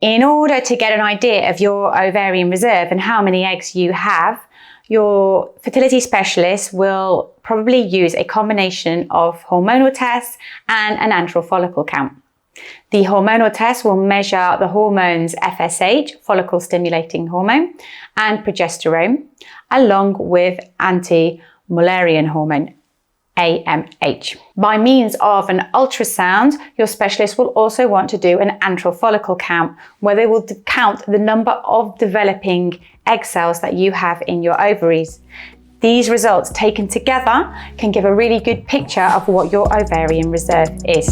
In order to get an idea of your ovarian reserve and how many eggs you have, your fertility specialist will probably use a combination of hormonal tests and an antral follicle count. The hormonal test will measure the hormones FSH, follicle stimulating hormone, and progesterone, along with anti-Mullerian hormone, AMH. By means of an ultrasound, your specialist will also want to do an antral follicle count, where they will count the number of developing egg cells that you have in your ovaries. These results taken together can give a really good picture of what your ovarian reserve is.